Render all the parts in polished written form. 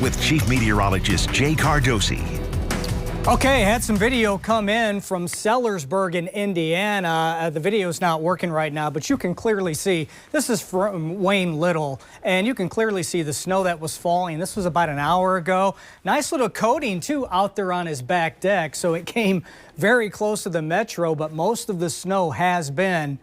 with Chief Meteorologist Jay Cardosi. Okay, had some video come in from Sellersburg in Indiana. The video's not working right now, but you can clearly see, this is from Wayne Little, and you can clearly see the snow that was falling. This was about an hour ago. Nice little coating, too, out there on his back deck, so it came very close to the metro, but most of the snow has been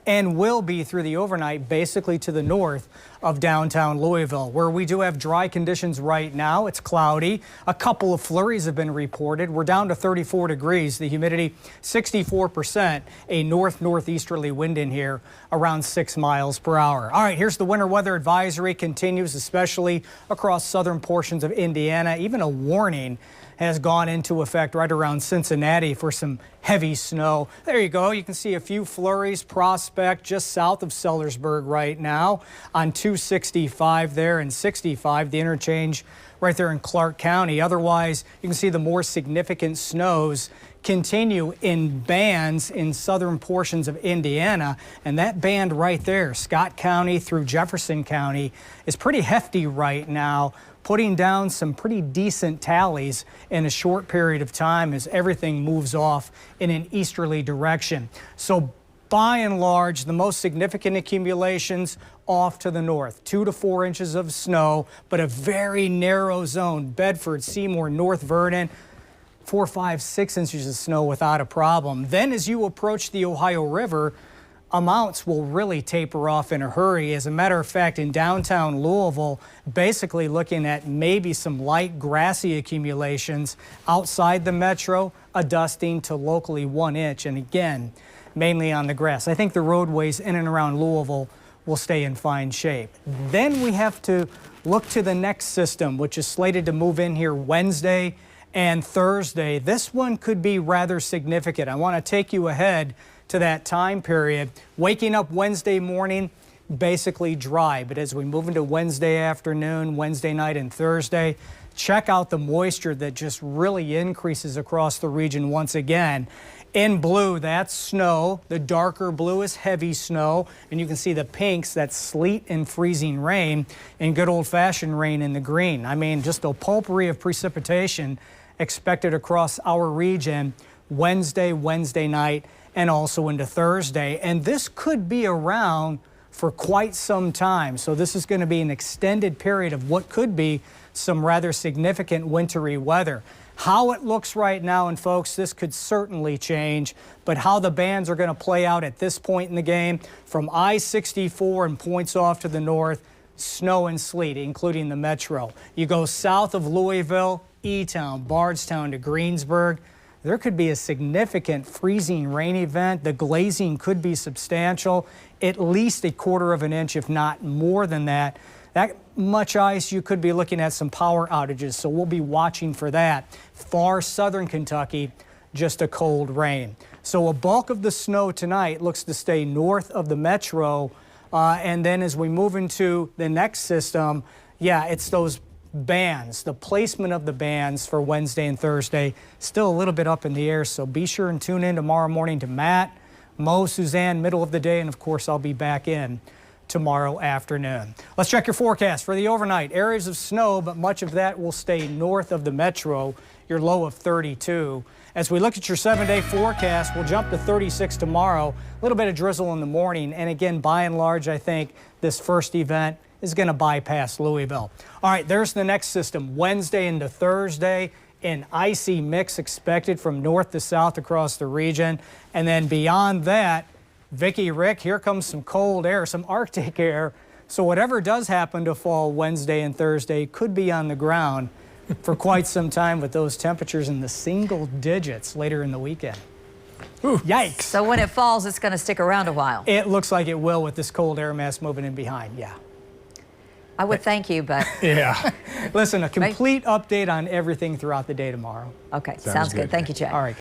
and will be through the overnight, basically to the north of downtown Louisville, where we do have dry conditions right now. It's cloudy. A couple of flurries have been reported. We're down to 34 degrees. The humidity 64%. A northeasterly wind in here around 6 miles per hour. All right, here's the winter weather advisory continues, especially across southern portions of Indiana. Even a warning has gone into effect right around Cincinnati for some heavy snow. There you go. You can see a few flurries. Prospect just south of Sellersburg right now on 265 there and 65, the interchange right there in Clark County. Otherwise, you can see the more significant snows continue in bands in southern portions of Indiana, and that band right there, Scott County through Jefferson County, is pretty hefty right now, putting down some pretty decent tallies in a short period of time as everything moves off in an easterly direction. So by and large, the most significant accumulations off to the north, 2 to 4 inches of snow, but a very narrow zone. Bedford, Seymour, North Vernon, 4, 5, 6 inches of snow without a problem. Then as you approach the Ohio River, amounts will really taper off in a hurry. As a matter of fact, in downtown Louisville, basically looking at maybe some light grassy accumulations outside the metro, a dusting to locally 1 inch, and again, mainly on the grass. I think the roadways in and around Louisville will stay in fine shape. Then we have to look to the next system, which is slated to move in here Wednesday and Thursday. This one could be rather significant. I want to take you ahead to that time period. Waking up Wednesday morning, basically dry, but as we move into Wednesday afternoon, Wednesday night and Thursday, check out the moisture that just really increases across the region once again. In blue, that's snow. The darker blue is heavy snow, and you can see the pinks, that's sleet and freezing rain, and good old-fashioned rain in the green. I mean, just a potpourri of precipitation expected across our region Wednesday night, and also into Thursday. And this could be around for quite some time. So this is going to be an extended period of what could be some rather significant wintry weather. How it looks right now, and folks, this could certainly change, but how the bands are going to play out at this point in the game, from I-64 and points off to the north, snow and sleet, including the metro. You go south of Louisville, E-Town, Bardstown to Greensburg, there could be a significant freezing rain event. The glazing could be substantial, at least 1/4 of an inch, if not more than that. That much ice, you could be looking at some power outages, so we'll be watching for that. Far southern Kentucky, just a cold rain. So a bulk of the snow tonight looks to stay north of the metro, and then as we move into the next system, yeah, it's those bands, the placement of the bands for Wednesday and Thursday, still a little bit up in the air, so be sure and tune in tomorrow morning to Matt, Mo, Suzanne, middle of the day, and of course I'll be back in tomorrow afternoon. Let's check your forecast for the overnight. Areas of snow, but much of that will stay north of the metro, your low of 32. As we look at your 7-day forecast, we'll jump to 36 tomorrow, a little bit of drizzle in the morning, and again, by and large, I think this first event is going to bypass Louisville. All right, there's the next system. Wednesday into Thursday, an icy mix expected from north to south across the region. And then beyond that, Vicki, Rick, here comes some cold air, some Arctic air. So whatever does happen to fall Wednesday and Thursday could be on the ground for quite some time with those temperatures in the single digits later in the weekend. Ooh, yikes. So when it falls, it's going to stick around a while. It looks like it will with this cold air mass moving in behind, yeah. I would thank you, but... Yeah. Listen, a complete update on everything throughout the day tomorrow. Okay, sounds good. Thank you, Jay. All right.